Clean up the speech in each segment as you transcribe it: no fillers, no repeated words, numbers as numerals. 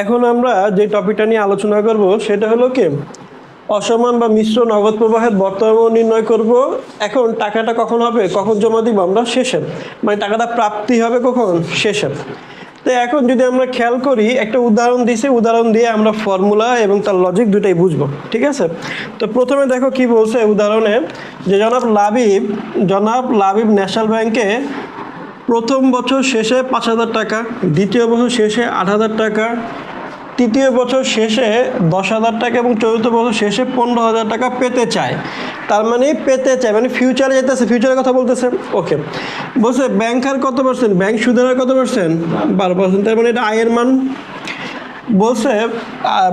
এখন আমরা যে টপিকটা নিয়ে আলোচনা করব সেটা হলো কি অসমান বা মিশ্র নগদ প্রবাহের বর্তমান নির্ণয় করব। এখন টাকাটা কখন হবে, কখন জমা দিব আমরা? শেষে, মানে টাকাটা প্রাপ্তি হবে কখন? শেষে। তো এখন যদি আমরা খেয়াল করি, একটা উদাহরণ দিয়েছে, উদাহরণ দিয়ে আমরা ফর্মুলা এবং তার লজিক দুটাই বুঝবো, ঠিক আছে? তো প্রথমে দেখো কি বলছে উদাহরণে, যে জনাব লাবিব ন্যাশনাল ব্যাংকে প্রথম বছর শেষে 5,000 টাকা, দ্বিতীয় বছর শেষে 8,000 টাকা, তৃতীয় বছর শেষে 10,000 টাকা এবং চতুর্থ বছর শেষে 15,000 টাকা পেতে চায়। তার মানে পেতে চায় মানে ফিউচারে যেতেছে, ফিউচারের কথা বলতেছে। ওকে, বলছে ব্যাংক হার কত পার্সেন্ট, ব্যাংক সুদের হার কত পার্সেন্ট? 12%। তার মানে এটা আয়ের মান। বলছে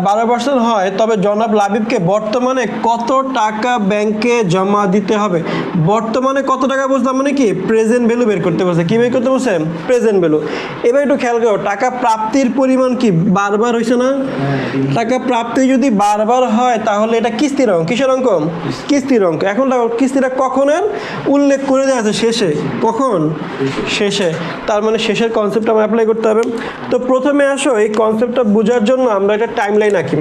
12% হয়, তবে জনাব লাবিবকে বর্তমানে কত টাকা ব্যাংকে জমা দিতে হবে। বর্তমানে কত টাকা বুঝলাম, মানে কি প্রেজেন্ট ভ্যালু বের করতে বলছে। কি বের করতে বলছে? Present value. এবার একটু খেয়াল করো, টাকা প্রাপ্তির পরিমাণ কি বারবার হয়েছে না? টাকা প্রাপ্তি যদি বারবার হয় তাহলে এটা কিস্তির অঙ্ক। কিসের অঙ্ক? কিস্তির অঙ্ক। এখন কিস্তিটা কখনের উল্লেখ করে দেওয়া আছে? শেষে। কখন? শেষে। তার মানে শেষের কনসেপ্ট আমরা অ্যাপ্লাই করতে হবে। তো প্রথমে আসো এই কনসেপ্টটা বোঝার জন্য আমরা একটা টাইম লাইন আঁকি।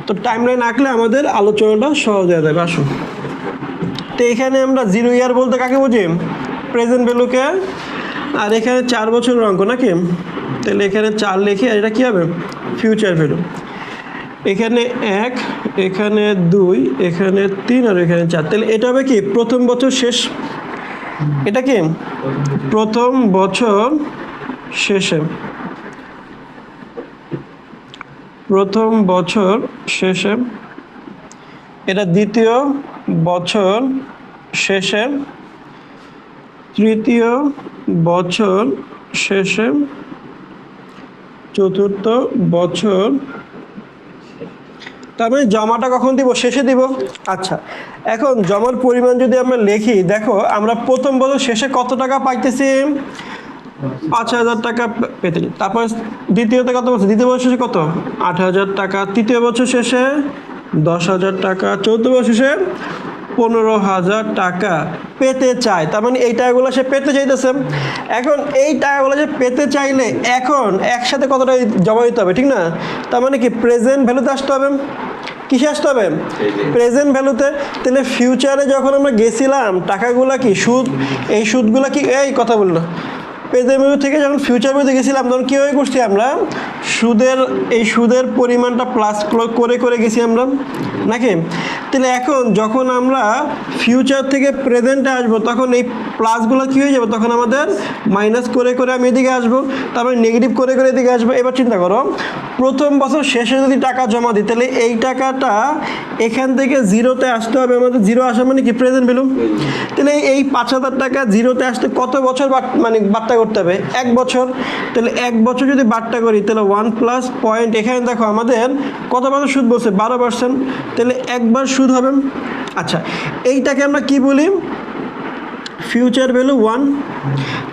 তো টাইম লাইন আঁকলে আমাদের আলোচনাটা সহজ হয়ে যাবে। আসো, তো এখানে আমরা 0 ইয়ার বলতে কাকে বুঝি? প্রেজেন্ট ভ্যালুকে। আর এখানে 4 বছরের অঙ্ক নাকি? তাহলে এখানে 4 লিখে, আর এটা কী হবে? Future value. এখানে 1, এখানে 2, এখানে 3, আর এখানে 4। তাহলে এটা হবে কি প্রথম বছর শেষ। এটা কি প্রথম বছর শেষে, প্রথম বছর শেষে। এটা দ্বিতীয় বছর শেষে, তৃতীয় বছর শেষে, চতুর্থ বছর। তার মানে জমাটা কখন দিব? শেষে দিব। আচ্ছা, এখন জমার পরিমাণ যদি আমরা লিখি, দেখো আমরা প্রথম বছর শেষে কত টাকা পাইতেছি? 5,000 টাকা পেতে। তারপর দ্বিতীয়তে কত বছর? দ্বিতীয় বছর শেষে কত? 8,000 টাকা। তৃতীয় বছর শেষে 10,000 টাকা। চতুর্থ বছর শেষে 15,000 টাকা পেতে চায়। তার মানে এই টাকাগুলো সে পেতে চাইতেছে। এখন এই টাকাগুলো যে পেতে চাইলে এখন একসাথে কত টাকা জমা দিতে হবে, ঠিক না? তার মানে কি প্রেজেন্ট ভ্যালুতে আসতে হবে। কিসে আসতে হবে? প্রেজেন্ট ভ্যালুতে। তাহলে ফিউচারে যখন আমরা গেছিলাম টাকাগুলা কি সুদ, এই সুদগুলা কি, এই কথা বললো প্রেজেন্ট ভ্যালু থেকে যখন ফিউচার ভ্যালুতে গেছিলাম তখন কীভাবে করছি আমরা? সুদের পরিমাণটা প্লাস করে করে গেছি আমরা নাকি? তাহলে এখন যখন আমরা ফিউচার থেকে প্রেজেন্টে আসবো তখন এই প্লাসগুলো কী হয়ে যাবে? তখন আমাদের মাইনাস করে করে আমি এদিকে আসবো, তারপরে নেগেটিভ করে করে এদিকে আসবো। এবার চিন্তা করো, প্রথম বছর শেষে যদি টাকা জমা দিই তাহলে এই টাকাটা এখান থেকে জিরোতে আসতে হবে আমাদের। জিরো আসা মানে কি প্রেজেন্ট ভ্যালু। তাহলে এই 5,000 টাকা জিরোতে আসতে কত বছর মানে বাট্টা করতে হবে? 1 বছর। তাহলে 1 বছর যদি বাট্টা করি তাহলে 1 প্লাস পয়েন্ট, এখানে দেখো আমাদের কত বছর সুদ বলছে? 12%। তাহলে একবার সুদ হবে। আচ্ছা, এইটাকে আমরা কি বলি? Future value 1।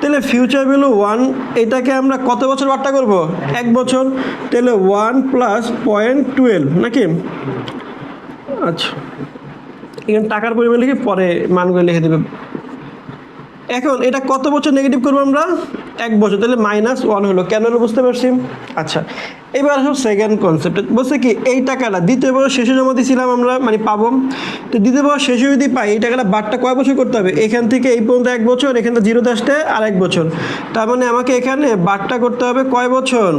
তাহলে ফিউচার ভ্যালু 1, এটাকে আমরা কত বছর বাট্টা করব? 1 বছর। তাহলে 1 প্লাস 0.12 নাকি? আচ্ছা, এখানে টাকার পরিমাণ লিখে পরে মানগুলো লিখে দেবে। এখন এটা কত বছর নেগেটিভ করবো আমরা? 1 বছর। তাহলে -1 হলো। কেন হলো বুঝতে পারছি? আচ্ছা, এবার আসো সেকেন্ড কনসেপ্ট। বলছে কি এই টাকাটা দ্বিতীয় বছর শেষে জমা দিয়েছিলাম আমরা, মানে পাবো। তো দ্বিতীয় বছর শেষে যদি পাই, এই টাকাটা বারটা কয় বছর করতে হবে? এখান থেকে এই পর্যন্ত 1 বছর, এখানে জিরোতে আসতে আর 1 বছর। তার মানে আমাকে এখানে বারটা করতে হবে কয় বছর?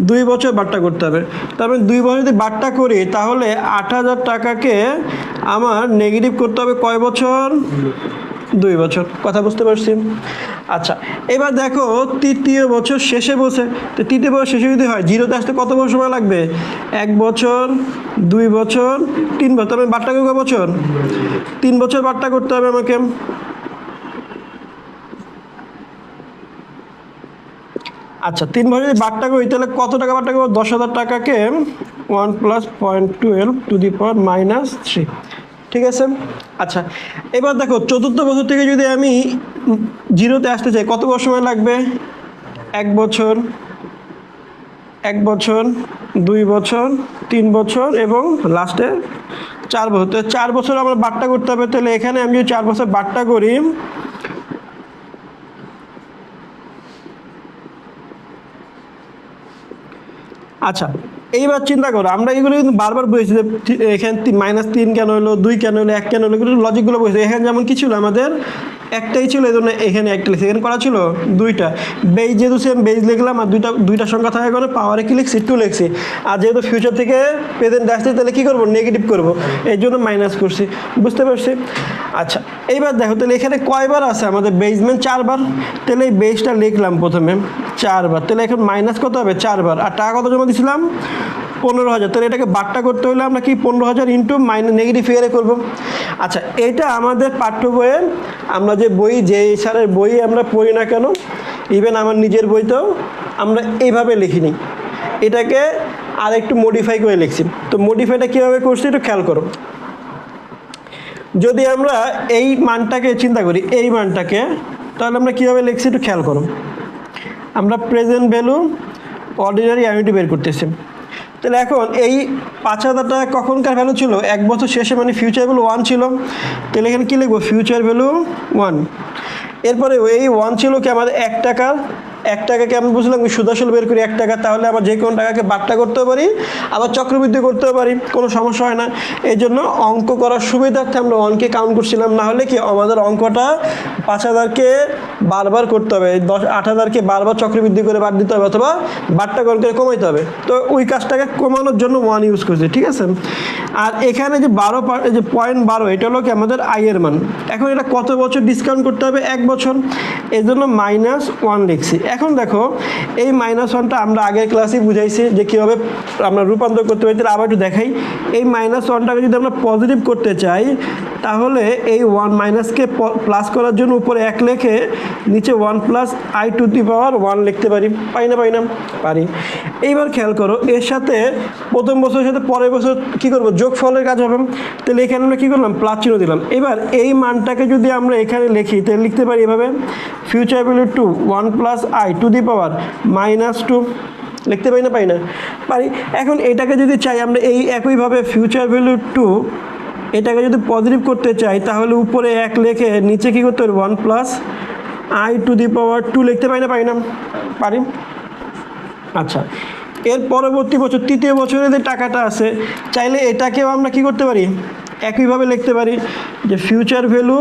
2 বছর বারটা করতে হবে। তার মানে 2 বছর যদি বারটা করি তাহলে 8,000 টাকাকে আমার নেগেটিভ করতে হবে কয় বছর? 2 বছর। কথা বুঝতে পারছি? আচ্ছা, এবার দেখো তৃতীয় বছর শেষে বসে, তো তৃতীয় বছর শেষে যদি হয় জিরোতে আসতে কত বছর সময় লাগবে? 1 বছর, 2 বছর, 3 বছর। তবে বারটা কয় বছর? 3 বছর বারটা করতে হবে আমাকে। আচ্ছা, 3 বছর যদি বারটা করি তাহলে কত টাকা বারটা করবো? 10,000 টাকাকে 1 প্লাস 0.12 টু দি পাওয়ার -3। ঠিক আছে। আচ্ছা, এবার দেখো চতুর্থ বছর থেকে যদি আমি জিরোতে আসতে চাই কত বছর সময় লাগবে? 1 বছর, 1 বছর, 2 বছর, 3 বছর এবং লাস্টে 4 বছর। তো 4 বছর আমরা বারটা করতে হবে। তাহলে এখানে আমি যদি 4 বছর বারটা করি, আচ্ছা, এইবার চিন্তা করো, আমরা এগুলো কিন্তু বারবার বলেছি যে এখানে -3 কেন হলো, 2 কেন হলো, 1 কেন হলো, এগুলো লজিকগুলো বলেছি। এখানে যেমন কি ছিল আমাদের একটাই ছিল, এই জন্য এখানে একটা লিখছি, এখানে করা ছিল 2টা। বেজ যেহেতু সেম বেজ লিখলাম, আর দুইটা সংখ্যা থাকার কারণে পাওয়ারে কি লিখছি 2 লিখছি। আর যেহেতু ফিউচার থেকে প্রেজেন্ট আসছে তাহলে কী করবো, নেগেটিভ করবো, এই জন্য মাইনাস করছি। বুঝতে পারছি? আচ্ছা, এইবার দেখো তাহলে এখানে কয়বার আছে আমাদের বেজমেন্ট 4বার। তাহলে এই বেজটা লিখলাম প্রথমে 4বার, তাহলে এখন মাইনাস কত হবে 4বার। আর টাকা কত জমা দিয়েছিলাম 15,000। তাহলে এটাকে বাট্টা করতে হলে আমরা কি 15,000 ইন্টু নেগেটিভ ফিগারে করবো। আচ্ছা, এটা আমাদের পাঠ্য বইয়ে, আমরা যে বই, যে স্যারের বই আমরা পড়ি না কেন, ইভেন আমার নিজের বইতেও আমরা এইভাবে লিখিনি, এটাকে আর একটু মডিফাই করে লিখছি। তো মডিফাইটা কীভাবে করছি একটু খেয়াল করো। যদি আমরা এই মানটাকে চিন্তা করি, এই মানটাকে, তাহলে আমরা কীভাবে লিখছি একটু খেয়াল করো। আমরা প্রেজেন্ট ভ্যালু অর্ডিনারি অ্যানুইটি বের করতেছি। তাহলে এখন এই 5,000 টাকা কখনকার ভ্যালু ছিল, 1 বছর শেষে, মানে ফিউচার ভ্যালু 1 ছিল। তাহলে এখানে কী লিখবো, ফিউচার ভ্যালু 1। এরপরে এই 1 ছিল কি আমাদের 1 টাকার, 1 টাকাকে আমি বুঝলাম সুদ আসল বের করি 1 টাকা, তাহলে আবার যে কোনো টাকাকে বাট্টা করতেও পারি, আবার চক্রবৃদ্ধি করতেও পারি, কোনো সমস্যা হয় না। এই জন্য অঙ্ক করার সুবিধার্থে আমরা 1কে কাউন্ট করছিলাম, না হলে কি আমাদের অঙ্কটা 5,000কে বারবার করতে হবে, 8,000কে বারবার চক্রবৃদ্ধি করে বাদ দিতে হবে, অথবা বাট্টা করে কমাইতে হবে। তো ওই কাজটাকে কমানোর জন্য 1 ইউজ করছি, ঠিক আছে। আর এখানে যে 0.12, এটা হলো কি আমাদের আয়ের মান। এখন এটা কত বছর ডিসকাউন্ট করতে হবে, 1 বছর, এই জন্য -1 লিখছি। এখন দেখো এই -1টা আমরা আগের ক্লাসেই বুঝাইছি যে কীভাবে আমরা রূপান্তর করতে পারি। তাহলে আবার একটু দেখাই, এই -1টাকে যদি আমরা পজিটিভ করতে চাই, তাহলে এই 1 মাইনাসকে প্লাস করার জন্য উপরে 1 লিখে নিচে 1 + i⁻1 লিখতে পারি। পারি না পারি। এইবার খেয়াল করো, এর সাথে প্রথম বছরের সাথে পরের বছর কী করবো, যোগফলের কাজ হবে। তাহলে এখানে আমরা কী করলাম, প্লাস চিহ্ন দিলাম। এবার এই মানটাকে যদি আমরা এখানে লিখি, তাহলে লিখতে পারি এভাবে, ফিউচার ভ্যালু 2 1 + i⁻2 লিখতে পারি না পারি। এখন এটাকে যদি চাই আমরা এই একইভাবে ফিউচার ভ্যালু 2, এটাকে যদি পজিটিভ করতে চাই, তাহলে উপরে 1 লিখে নিচে কী করতে হবে, 1 + i⁻2 লিখতে পারি না পারি। আচ্ছা, এর পরবর্তী বছর, তৃতীয় বছরে যে টাকাটা আছে, চাইলে এটাকেও আমরা কি করতে পারি, একইভাবে লিখতে পারি যে ফিউচার ভ্যালু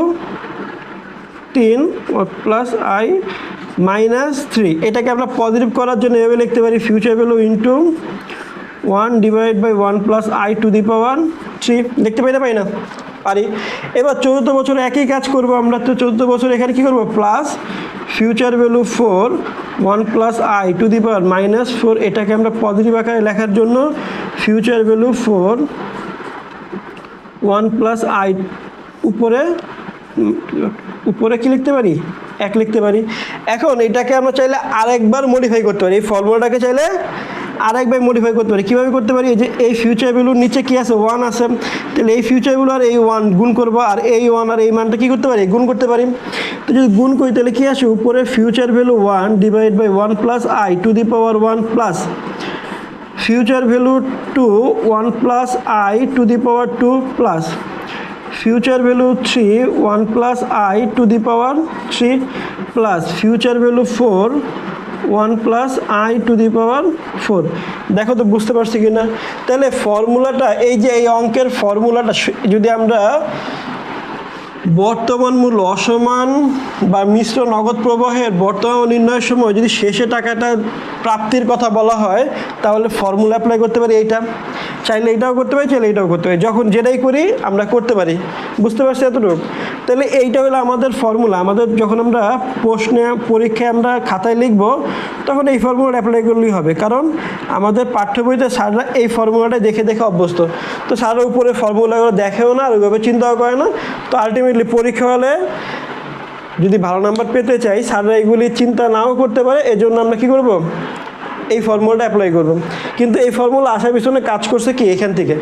3 + i-3, এটাকে আমরা পজিটিভ করার জন্য এভাবে লিখতে পারি, ফিউচার ভ্যালু ইন্টু 1 / 1 + i⁻3 লিখতে পারি না পারি। এবার চতুর্থ বছরে একই কাজ করব আমরা। তো চতুর্থ বছরে এখানে কী করবো, প্লাস ফিউচার ভ্যালু 4 1 + i⁻4, এটাকে আমরা পজিটিভ আকারে লেখার জন্য ফিউচার ভ্যালু 4 1 + i, উপরে কি লিখতে পারি, 1 লিখতে পারি। এখন এটাকে আমরা চাইলে আরেকবার মডিফাই করতে পারি, এই ফর্মুলাটাকে চাইলে আরেকবার মডিফাই করতে পারি। কীভাবে করতে পারি, যে এই ফিউচার ভ্যালুর নিচে কী আছে, 1 আছে, তাহলে এই ফিউচার ভ্যালু আর এই 1 গুণ করবো, আর এই 1 আর এই মানটা কী করতে পারি, গুণ করতে পারি। তো যদি গুণ করি তাহলে কী আসে, উপরে future value 1 / 1 + i⁻1 plus future value 2 1 + i⁻2 plus future value 3 1 + i⁻3 plus future value 4 1 + i⁻4। দেখো তো বুঝতে পারছি কি না। তাহলে ফর্মুলাটা, এই যে এই অঙ্কের ফর্মুলাটা যদি আমরা বর্তমান মূল্য অসমান বা মিশ্র নগদ প্রবাহের বর্তমান নির্ণয়ের সময় যদি শেষে টাকাটা প্রাপ্তির কথা বলা হয়, তাহলে ফর্মুলা অ্যাপ্লাই করতে পারি। এইটা চাইলে এইটাও করতে পারি, চাইলে এইটাও করতে পারি, যখন যেটাই করি আমরা করতে পারি। বুঝতে পারছি এতটুকু। তাহলে এইটা হলো আমাদের ফর্মুলা। আমাদের যখন আমরা প্রশ্নে, পরীক্ষায় আমরা খাতায় লিখব, তখন এই ফর্মুলাটা অ্যাপ্লাই করলেই হবে, কারণ আমাদের পাঠ্য বইতে স্যাররা এই ফর্মুলাটা দেখে অভ্যস্ত। তো স্যাররা উপরে ফর্মুলাগুলো দেখেও না আর ওইভাবে চিন্তাও করে না। তো আলটিমেটলি পরীক্ষা হলে যদি ভালো নাম্বার পেতে চাই, স্যাররা এগুলি চিন্তা নাও করতে পারে, এজন্য আমরা কী করব, এই ফর্মুলাটা অ্যাপ্লাই করব। কিন্তু এই ফর্মুলা আসার পিছনে কাজ করছে কি, এখান থেকে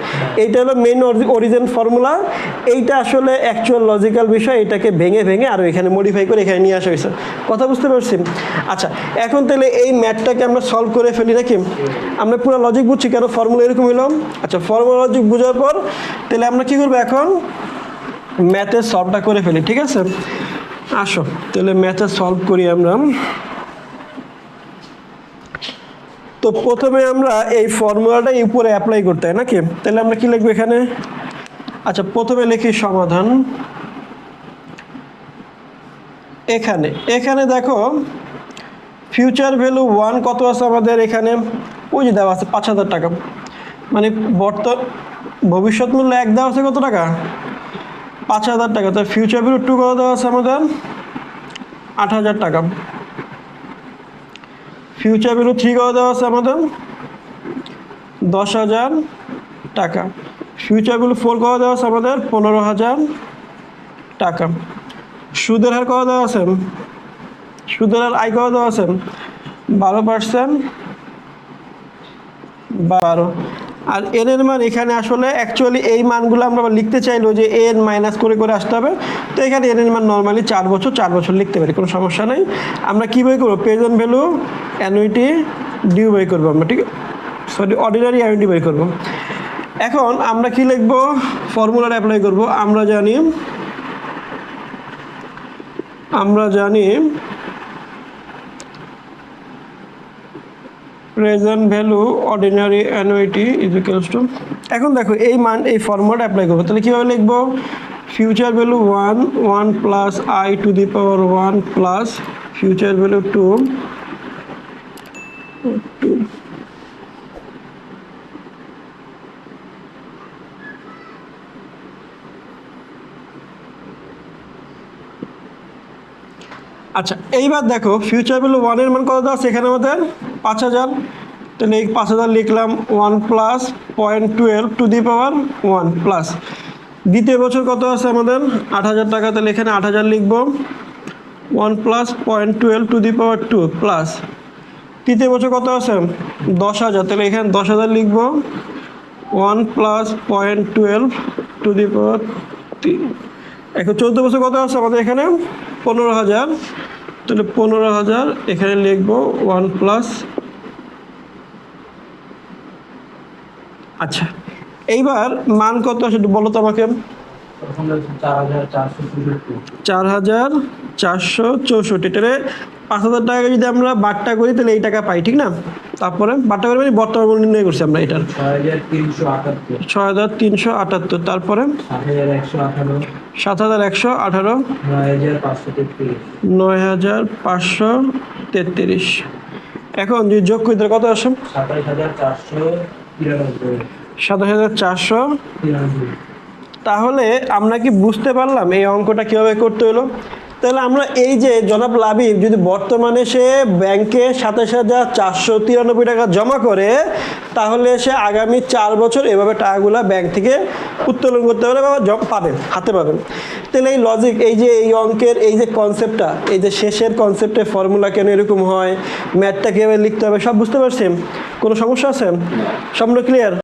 এইটা হলো মেইন অরিজিন ফর্মুলা। এইটা আসলে অ্যাকচুয়াল লজিক্যাল বিষয়, এটাকে ভেঙে আরও এখানে মডিফাই করে এখানে নিয়ে আসা হয়েছে। কথা বুঝতে পারছি? আচ্ছা, এখন তাহলে এই ম্যাথটাকে আমরা সলভ করে ফেলি নাকি? আমরা পুরো লজিক বুঝছি কেন ফর্মুলা এরকম হলো। আচ্ছা, ফর্মুলা লজিক বোঝার পর তাহলে আমরা কী করবো, এখন ম্যাথের সলভটা করে ফেলি, ঠিক আছে? আসো তাহলে ম্যাথে সলভ করি আমরা। তো প্রথমে আমরা এই ফর্মুলাটা উপরে অ্যাপ্লাই করতে হয় নাকি? তাহলে আমরা কি লিখবো এখানে? আচ্ছা, প্রথমে লিখি সমাধান। এখানে এখানে দেখো ফিউচার ভ্যালু 1 কত আছে আমাদের এখানে? ওই যে দেওয়া আছে 5,000 টাকা, মানে ভবিষ্যৎ মূল্য 1 দেওয়া আছে কত টাকা? 5,000 টাকা। তো ফিউচার ভ্যালু 2 কত দেওয়া আছে আমাদের? 8,000 টাকা। ফিউচার ভ্যালু 3 কত দেওয়া আছে আমাদের? 10,000 টাকা। ফিউচার ভ্যালু 4 কত দেওয়া আছে আমাদের? 15,000 টাকা। সুদের হার কত দেওয়া আছে? সুদের হার আয় কত দেওয়া আছে? 12%, 12। আর এন এর মান এখানে আসলে অ্যাকচুয়ালি এই মানগুলো আমরা লিখতে চাইলেও যে এন মাইনাস করে করে আসতে হবে। তো এখানে এন এর মান নর্মালি 4 বছর 4 বছর লিখতে পারি, কোনো সমস্যা নেই। আমরা কী বই করবো? প্রেজেন্ট ভ্যালু অ্যানুইটি ডিউ বই করবো আমরা, ঠিক সরি অর্ডিনারি অ্যানুইটি বই করবো। এখন আমরা কি লিখবো? ফর্মুলাটা অ্যাপ্লাই করব। আমরা জানি present value ordinary annuity is equals to, এখন দেখো এই মান এই ফর্মুলাটা অ্যাপ্লাই করবো। তাহলে কীভাবে লিখবো? Future value 1 plus I to the power 1 plus future value 2 আচ্ছা, এইবার দেখো ফিউচার ভ্যালু 1 এর মান কত দেওয়া আছে এখানে আমাদের? 5,000। তাহলে এই 5,000 লিখলাম 1 plus 0.12 to the power 1 plus দ্বিতীয় বছর কত আছে আমাদের? 8,000 টাকা। তাহলে এখানে 8,000 লিখবো 1 plus 0.12 to the power 2 plus তৃতীয় বছর কত আছে? 10,000। তাহলে এখানে 10,000 লিখবো 1 প্লাস 0.12 টু দি পাওয়ার 3। এখন 14 বছর কত আছে আমাদের এখানে? 15,000। তাহলে 15,000 এখানে লিখবো 1 প্লাস। আচ্ছা, এইবার মান কত আসে বলো তো আমাকে? 4,464। তাহলে 5,000 টাকা যদি আমরা বাট্টা করি তাহলে এই টাকা পাই, ঠিক না? তারপরে বাট্টা করে মানে বর্তমান মূল্য নির্ণয় করছি আমরা এটার 6,378। তারপরে 7,118, 9,533। এখন যদি যোগ করি তাহলে কত আসে? 27,493। তাহলে আমরা কি বুঝতে পারলাম এই অঙ্কটা কীভাবে করতে হলো? তাহলে আমরা এই যে জনাব লাবিব যদি বর্তমানে সে ব্যাংকে 27,493 টাকা জমা করে, তাহলে সে আগামী 4 বছর এভাবে টাকাগুলো ব্যাংক থেকে উত্তোলন করতে পারে বা পাবেন, হাতে পাবেন। তাহলে এই লজিক, এই যে এই অঙ্কের এই যে কনসেপ্টটা, এই যে শেষের কনসেপ্টে ফর্মুলা কেন এরকম হয়, ম্যাথটা কীভাবে লিখতে হবে, সব বুঝতে পারছেন? কোনো সমস্যা আছে? সম্পূর্ণ ক্লিয়ার?